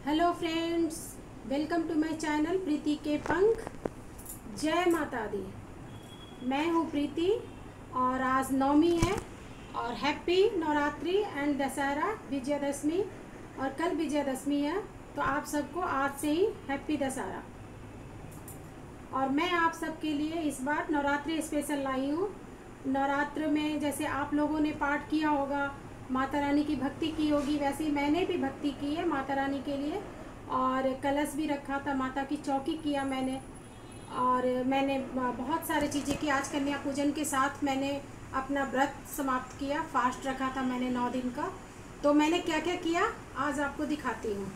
Hello friends, welcome to my channel Preeti के पंख। जय माता दी। मैं हूँ प्रीति और आज नवमी है और हैप्पी नवरात्रि एंड दशहरा विजयदशमी और कल विजयदशमी है, तो आप सबको आज से ही हैप्पी दशहरा। और मैं आप सबके लिए इस बार नवरात्रि स्पेशल लाई हूँ। नवरात्र में जैसे आप लोगों ने पाठ किया होगा, माता रानी की भक्ति की होगी, वैसे ही मैंने भी भक्ति की है माता रानी के लिए। और कलश भी रखा था, माता की चौकी किया मैंने, और मैंने बहुत सारी चीज़ें की। आज कन्या पूजन के साथ मैंने अपना व्रत समाप्त किया, फास्ट रखा था मैंने 9 दिन का। तो मैंने क्या क्या किया आज आपको दिखाती हूँ।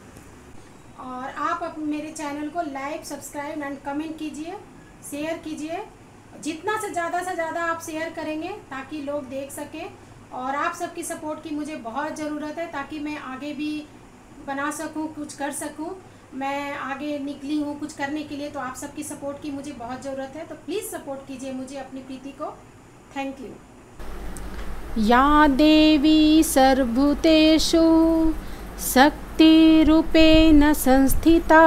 और आप मेरे चैनल को लाइक, सब्सक्राइब एंड कमेंट कीजिए, शेयर कीजिए। जितना से ज़्यादा आप शेयर करेंगे ताकि लोग देख सकें। और आप सबकी सपोर्ट की मुझे बहुत ज़रूरत है ताकि मैं आगे भी बना सकूं, कुछ कर सकूं। मैं आगे निकली हूं कुछ करने के लिए, तो आप सबकी सपोर्ट की मुझे बहुत ज़रूरत है। तो प्लीज़ सपोर्ट कीजिए मुझे, अपनी प्रीति को। Thank you. या देवी सर्वभूतेषु शक्तिरूपेण संस्थिता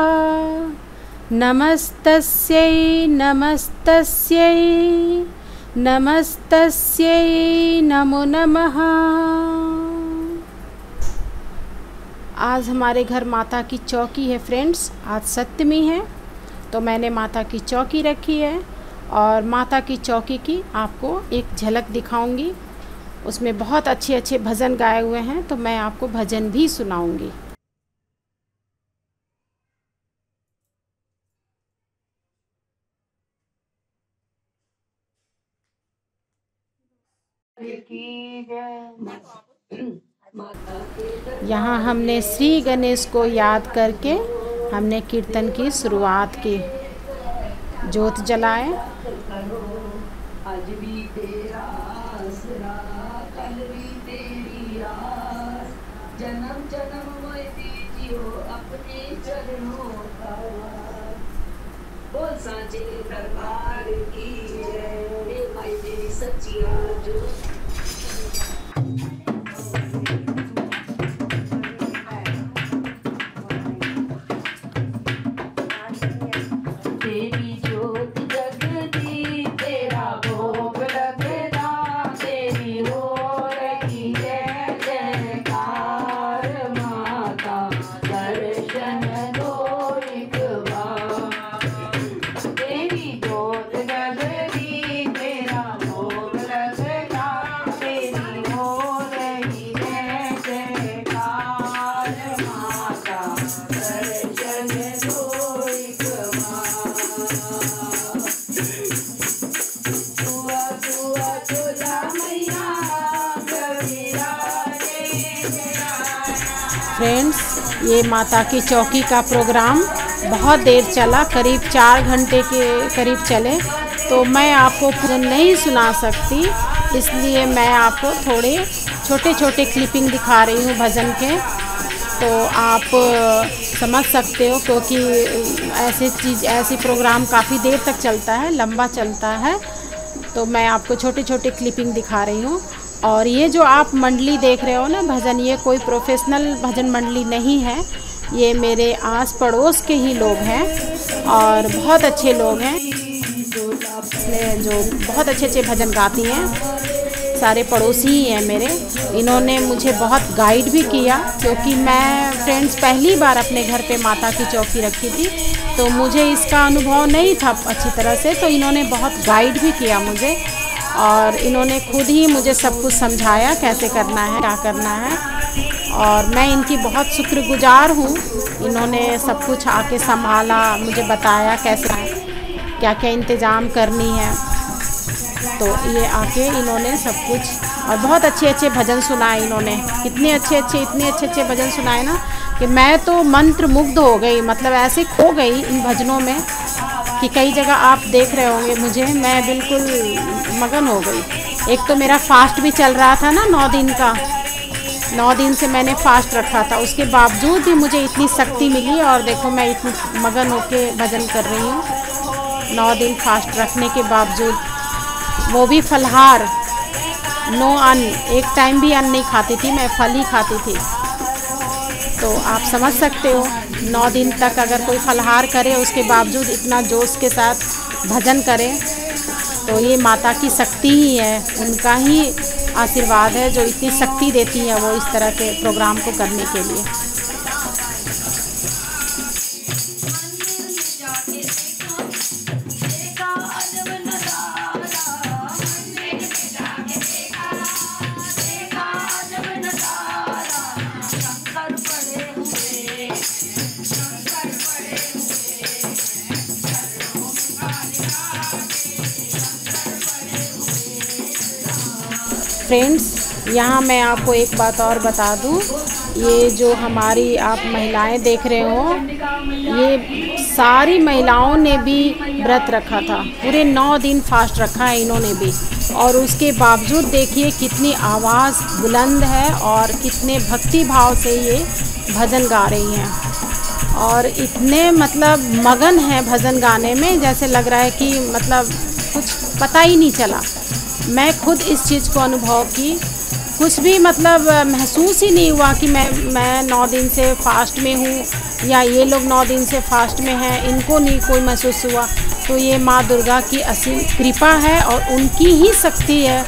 नमस्तस्यै नमस्तस्यै नमस्तस्यै नमो नमः। आज हमारे घर माता की चौकी है फ्रेंड्स। आज सप्तमी है तो मैंने माता की चौकी रखी है और माता की चौकी की आपको एक झलक दिखाऊंगी। उसमें बहुत अच्छे अच्छे भजन गाए हुए हैं, तो मैं आपको भजन भी सुनाऊंगी। यहाँ हमने श्री गणेश को याद करके हमने कीर्तन की शुरुआत की। जोत जलाए। आज भी तेरा आसरा, कल भी तेरी आस, जन्म जन्म में दीजियो अपने चरणों का। बोल सांचे दरबार की जय, माई तेरी सच्ची आरज़ू। फ्रेंड्स, ये माता की चौकी का प्रोग्राम बहुत देर चला, करीब 4 घंटे के करीब चले। तो मैं आपको भजन नहीं सुना सकती, इसलिए मैं आपको थोड़े छोटे छोटे क्लिपिंग दिखा रही हूँ भजन के। तो आप समझ सकते हो, क्योंकि ऐसी प्रोग्राम काफ़ी देर तक चलता है, लंबा चलता है। तो मैं आपको छोटे छोटे क्लिपिंग दिखा रही हूँ। और ये जो आप मंडली देख रहे हो ना भजन, ये कोई प्रोफेशनल भजन मंडली नहीं है, ये मेरे आस पड़ोस के ही लोग हैं और बहुत अच्छे लोग हैं जो बहुत अच्छे अच्छे भजन गाती हैं। सारे पड़ोसी ही हैं मेरे। इन्होंने मुझे बहुत गाइड भी किया, क्योंकि मैं फ्रेंड्स पहली बार अपने घर पे माता की चौकी रखी थी, तो मुझे इसका अनुभव नहीं था अच्छी तरह से। तो इन्होंने बहुत गाइड भी किया मुझे, और इन्होंने खुद ही मुझे सब कुछ समझाया कैसे करना है, क्या करना है। और मैं इनकी बहुत शुक्रगुजार हूँ। इन्होंने सब कुछ आके संभाला, मुझे बताया कैसे क्या क्या इंतज़ाम करनी है। तो ये आके इन्होंने सब कुछ, और बहुत अच्छे अच्छे भजन सुनाए इन्होंने। इतने अच्छे भजन सुनाए ना कि मैं तो मंत्र मुग्ध हो गई, मतलब ऐसे खो गई इन भजनों में कि कई जगह आप देख रहे होंगे मुझे, मैं बिल्कुल मगन हो गई। एक तो मेरा फास्ट भी चल रहा था ना 9 दिन का, 9 दिन से मैंने फास्ट रखा था, उसके बावजूद भी मुझे इतनी शक्ति मिली। और देखो मैं इतनी मगन होके भजन कर रही हूँ 9 दिन फास्ट रखने के बावजूद, वो भी फलहार, नो अन्न। एक टाइम भी अन्न नहीं खाती थी मैं, फल ही खाती थी। तो आप समझ सकते हो 9 दिन तक अगर कोई फलाहार करे उसके बावजूद इतना जोश के साथ भजन करे, तो ये माता की शक्ति ही है, उनका ही आशीर्वाद है जो इतनी शक्ति देती है वो इस तरह के प्रोग्राम को करने के लिए। फ्रेंड्स, यहाँ मैं आपको एक बात और बता दूँ, ये जो हमारी आप महिलाएं देख रहे हो, ये सारी महिलाओं ने भी व्रत रखा था, पूरे 9 दिन फास्ट रखा है इन्होंने भी, और उसके बावजूद देखिए कितनी आवाज़ बुलंद है और कितने भक्ति भाव से ये भजन गा रही हैं, और इतने मतलब मगन हैं भजन गाने में, जैसे लग रहा है कि मतलब कुछ पता ही नहीं चला। मैं खुद इस चीज़ को अनुभव की, कुछ भी मतलब महसूस ही नहीं हुआ कि मैं 9 दिन से फास्ट में हूँ या ये लोग 9 दिन से फास्ट में हैं, इनको नहीं कोई महसूस हुआ। तो ये माँ दुर्गा की असीम कृपा है और उनकी ही शक्ति है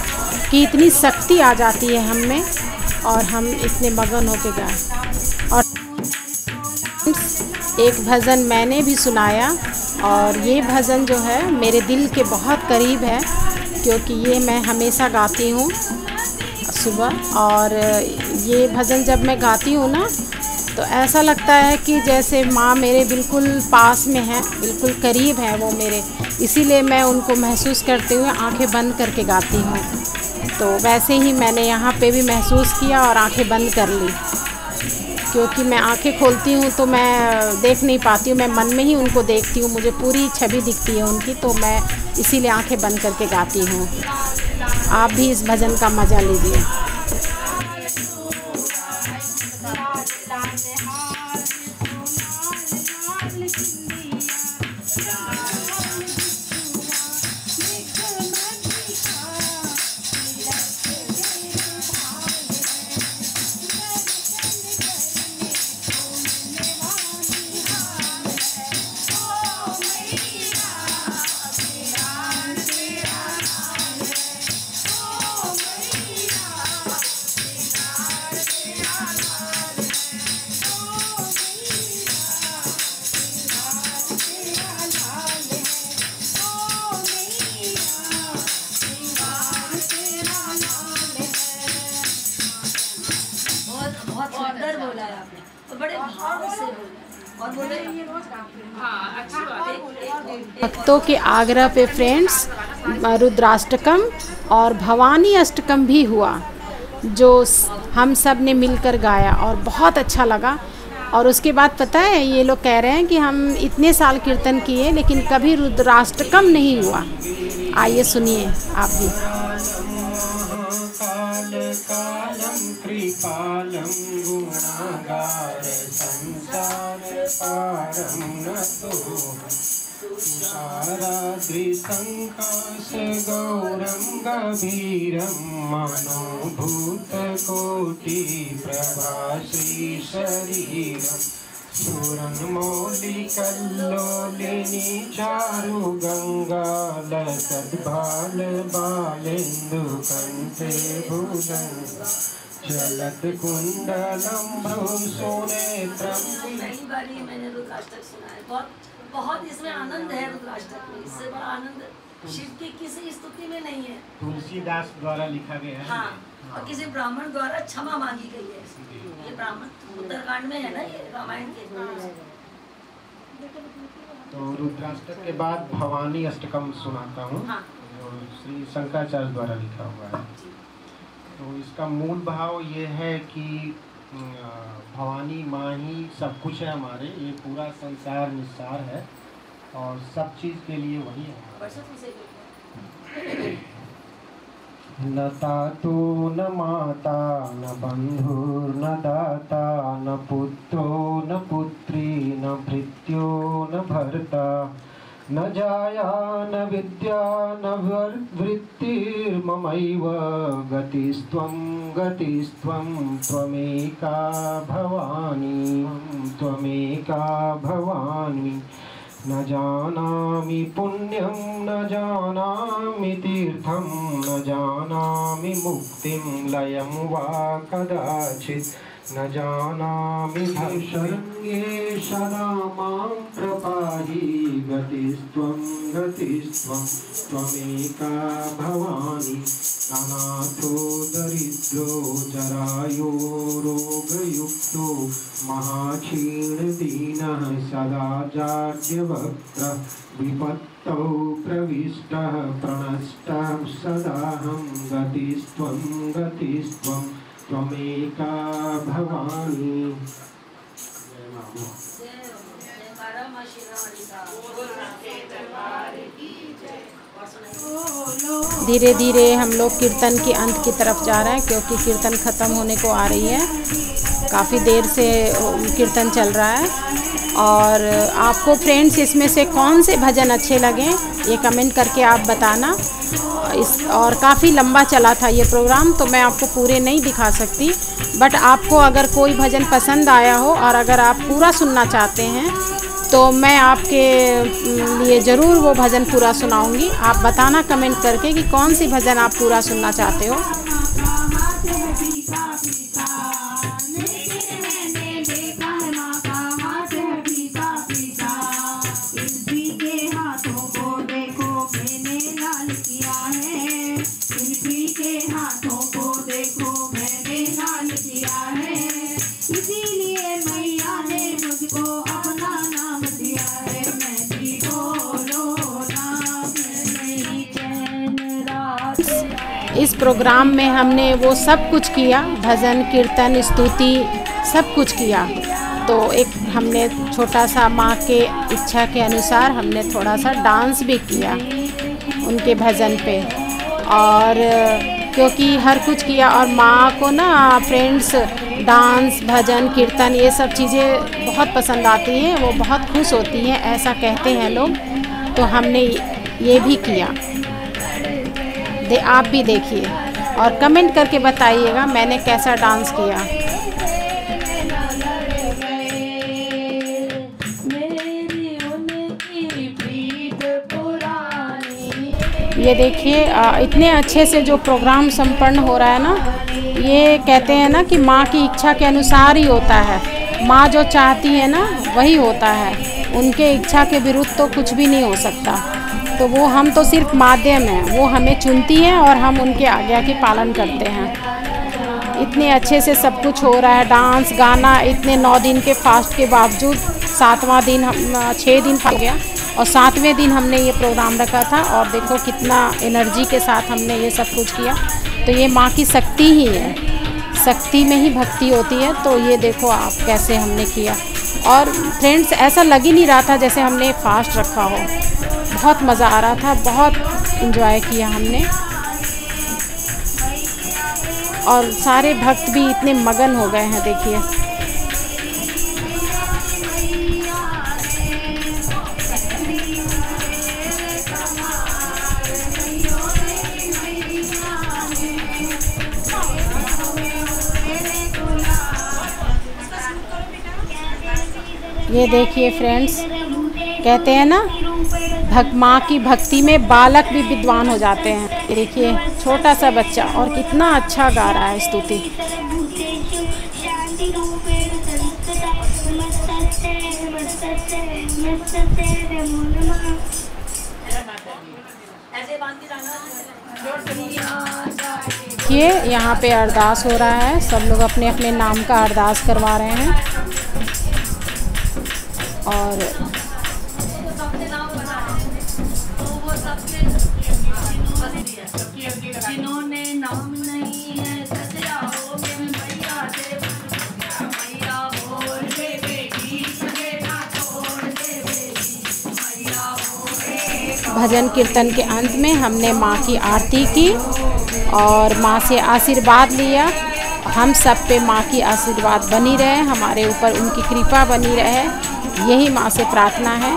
कि इतनी शक्ति आ जाती है हम में और हम इतने मगन होके गए। और एक भजन मैंने भी सुनाया और ये भजन जो है मेरे दिल के बहुत करीब है, क्योंकि ये मैं हमेशा गाती हूँ सुबह, और ये भजन जब मैं गाती हूँ ना तो ऐसा लगता है कि जैसे माँ मेरे बिल्कुल पास में है, बिल्कुल करीब है वो मेरे, इसीलिए मैं उनको महसूस करते हुए आंखें बंद करके गाती हूँ। तो वैसे ही मैंने यहाँ पे भी महसूस किया और आंखें बंद कर ली, क्योंकि मैं आंखें खोलती हूँ तो मैं देख नहीं पाती हूँ, मैं मन में ही उनको देखती हूँ, मुझे पूरी छवि दिखती है उनकी, तो मैं इसीलिए आंखें बंद करके गाती हूँ। आप भी इस भजन का मज़ा लीजिए। भक्तों के आग्रह पे फ्रेंड्स रुद्राष्टकम और भवानी अष्टकम भी हुआ, जो हम सब ने मिलकर गाया और बहुत अच्छा लगा। और उसके बाद पता है ये लोग कह रहे हैं कि हम इतने साल कीर्तन किए लेकिन कभी रुद्राष्टकम नहीं हुआ। आइए सुनिए आप भी। कृपालं गुणागार संसार पारं नतो तुषाराद्रिसङ्काश गौरं गभीरं मनोभूतकोटिप्रभाश्री शरीरं सुरन्मौलिकल्लोलिनी चारुगङ्गालसद्भालबालेन्दुकण्ठे भुजङ्ग चलत कुंडलम भ्रूसुनेत्रम। पहली बार ही मैंने रुद्राष्टक सुना है, बहुत इसमें आनंद है रुद्राष्टक में, इससे बड़ा आनंद शिव की किसी स्तुति में नहीं है। तुलसीदास द्वारा लिखा गया है। हाँ, और किसी ब्राह्मण द्वारा क्षमा मांगी गई है। ये ब्राह्मण उत्तरकांड में है ना, ये रामायण के। तो रुद्राष्टक के बाद भवानी अष्टकम सुनाता हूँ, जो श्री शंकराचार्य द्वारा लिखा हुआ है। तो इसका मूल भाव ये है कि भवानी माँ ही सब कुछ है हमारे, ये पूरा संसार निस्सार है और सब चीज़ के लिए वही है। न तातु न माता न बंधुर न दाता न पुत्रो न पुत्री न भृत्यो न भर्ता न जाया न विद्या न वृत्तिर्ममैव गतिस्त्वं त्वमेका भवानी। त्वमेका भवानी। न जानामि पुण्यं न जानामि तीर्थं न जानामि मुक्तिं लयं वा कदाचित् न जानामि शरण्ये सदा मां प्रपाहि। गतिस्त्वं त्वमेका भवानी। अनाथो दरिद्रो जरायो रोगयुक्तो महाक्षीणदीनः सदा जाड्यवक्त्रः विपत्तौ प्रविष्टः प्रणष्टः सदाहं। गतिस्त्वं त्वमेका भवानी। धीरे धीरे हम लोग कीर्तन के अंत की तरफ जा रहे हैं, क्योंकि कीर्तन ख़त्म होने को आ रही है। काफ़ी देर से कीर्तन चल रहा है। और आपको फ्रेंड्स इसमें से कौन से भजन अच्छे लगे ये कमेंट करके आप बताना। और काफ़ी लंबा चला था ये प्रोग्राम, तो मैं आपको पूरे नहीं दिखा सकती। बट आपको अगर कोई भजन पसंद आया हो और अगर आप पूरा सुनना चाहते हैं तो मैं आपके लिए ज़रूर वो भजन पूरा सुनाऊंगी। आप बताना कमेंट करके कि कौन सी भजन आप पूरा सुनना चाहते हो। इस प्रोग्राम में हमने वो सब कुछ किया, भजन कीर्तन स्तुति सब कुछ किया। तो एक हमने छोटा सा माँ के इच्छा के अनुसार हमने थोड़ा सा डांस भी किया उनके भजन पे। और क्योंकि हर कुछ किया और माँ को ना फ्रेंड्स डांस भजन कीर्तन ये सब चीज़ें बहुत पसंद आती हैं, वो बहुत खुश होती हैं ऐसा कहते हैं लोग। तो हमने ये भी किया। आप भी देखिए और कमेंट करके बताइएगा मैंने कैसा डांस किया। ये देखिए इतने अच्छे से जो प्रोग्राम संपन्न हो रहा है ना, ये कहते हैं ना कि माँ की इच्छा के अनुसार ही होता है। माँ जो चाहती है ना वही होता है, उनके इच्छा के विरुद्ध तो कुछ भी नहीं हो सकता। तो वो हम तो सिर्फ माध्यम हैं, वो हमें चुनती हैं और हम उनके आज्ञा के पालन करते हैं। इतने अच्छे से सब कुछ हो रहा है, डांस गाना, इतने 9 दिन के फास्ट के बावजूद 7वां दिन हम 6 दिन हो गया और 7वें दिन हमने ये प्रोग्राम रखा था। और देखो कितना एनर्जी के साथ हमने ये सब कुछ किया। तो ये माँ की शक्ति ही है, शक्ति में ही भक्ति होती है। तो ये देखो आप कैसे हमने किया। और फ्रेंड्स ऐसा लग ही नहीं रहा था जैसे हमने फास्ट रखा हो, बहुत मज़ा आ रहा था, बहुत एंजॉय किया हमने। और सारे भक्त भी इतने मगन हो गए हैं देखिए। ये देखिए फ्रेंड्स, कहते हैं ना माँ की भक्ति में बालक भी विद्वान हो जाते हैं। ये देखिए छोटा सा बच्चा और कितना अच्छा गा रहा है स्तुति। ये यहाँ पे अरदास हो रहा है, सब लोग अपने अपने नाम का अरदास करवा रहे हैं। और जिन्होंने नाम नहीं है सजा हो मैया से मैया बोल दे बेटी सगे ना छोड़ दे बेटी मैया बोल। भजन कीर्तन के अंत में हमने माँ की आरती की और माँ से आशीर्वाद लिया। हम सब पे माँ की आशीर्वाद बनी रहे, हमारे ऊपर उनकी कृपा बनी रहे, यही माँ से प्रार्थना है।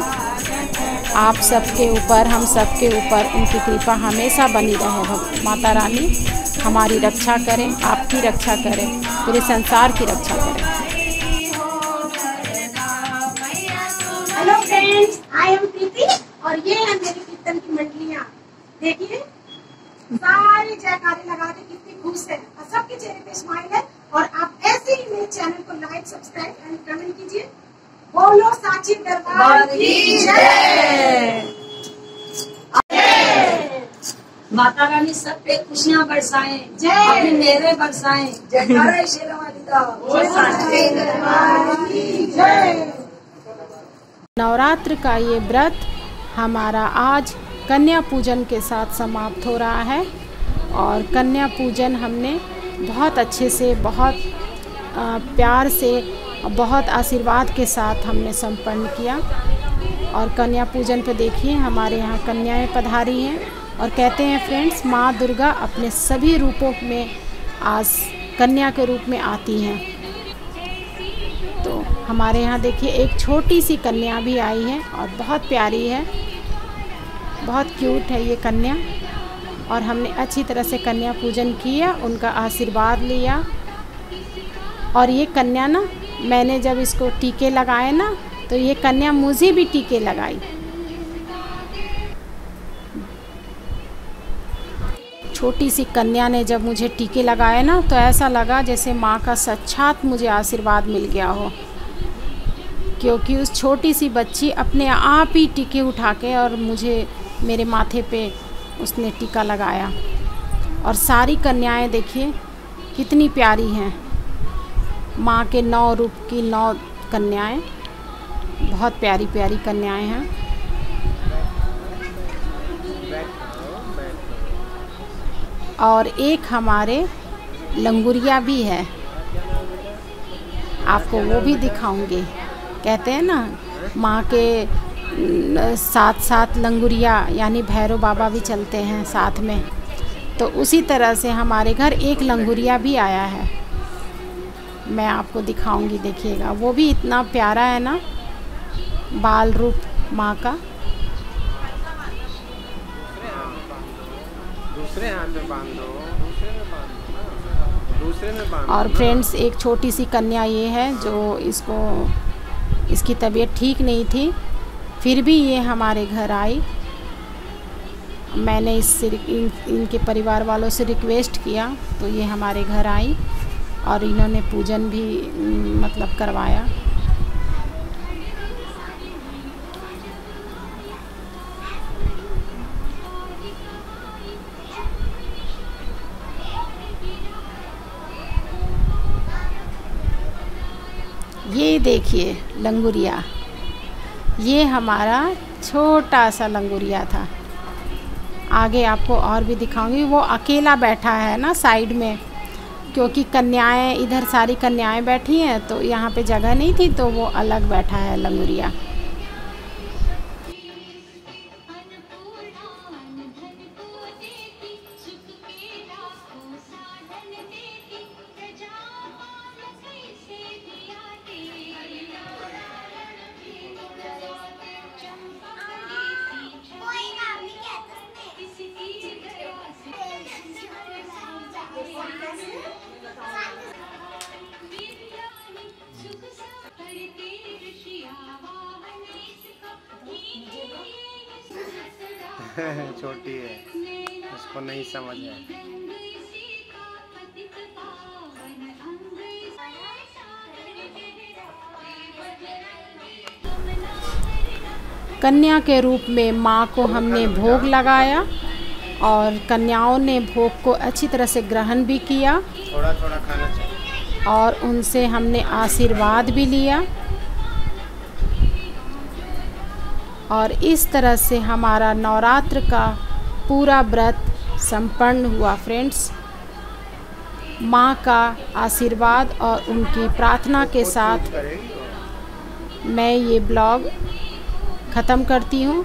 आप सबके ऊपर, हम सबके ऊपर उनकी कृपा हमेशा बनी रहे। माता रानी हमारी रक्षा करें, आपकी रक्षा करें, पूरे संसार की रक्षा करें। सब्सक्राइब एंड कमेंट कीजिए। बोलो साची दरबार की जय। माता रानी सब पे खुशियाँ बरसाएं, अपनी मेरे बरसाएं। जयकारा शेरावाली दा। नवरात्र का ये व्रत हमारा आज कन्या पूजन के साथ समाप्त हो रहा है और कन्या पूजन हमने बहुत अच्छे से, बहुत प्यार से, बहुत आशीर्वाद के साथ हमने संपन्न किया। और कन्या पूजन पे देखिए हमारे यहाँ कन्याएं पधारी हैं और कहते हैं फ्रेंड्स, माँ दुर्गा अपने सभी रूपों में आज कन्या के रूप में आती हैं। तो हमारे यहाँ देखिए एक छोटी सी कन्या भी आई है और बहुत प्यारी है, बहुत क्यूट है ये कन्या। और हमने अच्छी तरह से कन्या पूजन किया, उनका आशीर्वाद लिया। और ये कन्या ना, मैंने जब इसको टीके लगाए ना, तो ये कन्या मुझे भी टीके लगाई। छोटी सी कन्या ने जब मुझे टीके लगाए ना, तो ऐसा लगा जैसे माँ का साक्षात मुझे आशीर्वाद मिल गया हो, क्योंकि उस छोटी सी बच्ची अपने आप ही टीके उठा के और मुझे मेरे माथे पे उसने टीका लगाया। और सारी कन्याएं देखिए कितनी प्यारी हैं, माँ के 9 रूप की 9 कन्याएं, बहुत प्यारी प्यारी कन्याएं हैं। और एक हमारे लंगुरिया भी है, आपको वो भी दिखाऊंगे। कहते हैं ना माँ के साथ साथ लंगुरिया यानी भैरव बाबा भी चलते हैं साथ में, तो उसी तरह से हमारे घर एक लंगुरिया भी आया है, मैं आपको दिखाऊंगी, देखिएगा। वो भी इतना प्यारा है ना, बाल रूप माँ का। दूसरे हाथ में बांध दो, दूसरे में बांध दो, दूसरे में बांध दो। और फ्रेंड्स एक छोटी सी कन्या ये है जो इसकी तबीयत ठीक नहीं थी, फिर भी ये हमारे घर आई। मैंने इनके परिवार वालों से रिक्वेस्ट किया तो ये हमारे घर आई और इन्होंने पूजन भी मतलब करवाया। ये देखिए लंगुरिया, ये हमारा छोटा सा लंगुरिया था। आगे आपको और भी दिखाऊंगी। वो अकेला बैठा है ना साइड में, क्योंकि कन्याएं इधर सारी कन्याएं बैठी हैं तो यहाँ पे जगह नहीं थी, तो वो अलग बैठा है लंगुरिया। छोटी है, उसको नहीं समझ है। कन्या के रूप में माँ को हमने भोग लगाया और कन्याओं ने भोग को अच्छी तरह से ग्रहण भी किया। थोड़ा थोड़ा खाना चाहिए। और उनसे हमने आशीर्वाद भी लिया। और इस तरह से हमारा नवरात्र का पूरा व्रत संपन्न हुआ फ्रेंड्स। माँ का आशीर्वाद और उनकी प्रार्थना के साथ मैं ये ब्लॉग ख़त्म करती हूँ।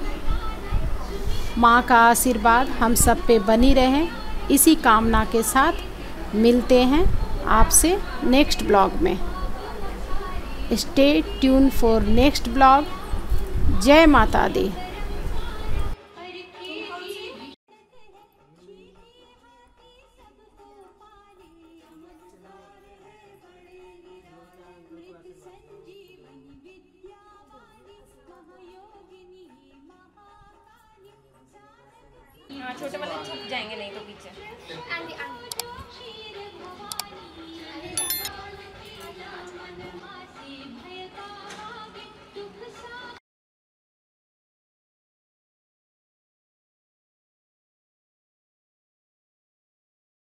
माँ का आशीर्वाद हम सब पे बनी रहे, इसी कामना के साथ मिलते हैं आपसे नेक्स्ट ब्लॉग में। Stay tune for next blog. जय माता दी। छोटे वाले छप जाएंगे नहीं तो पीछे।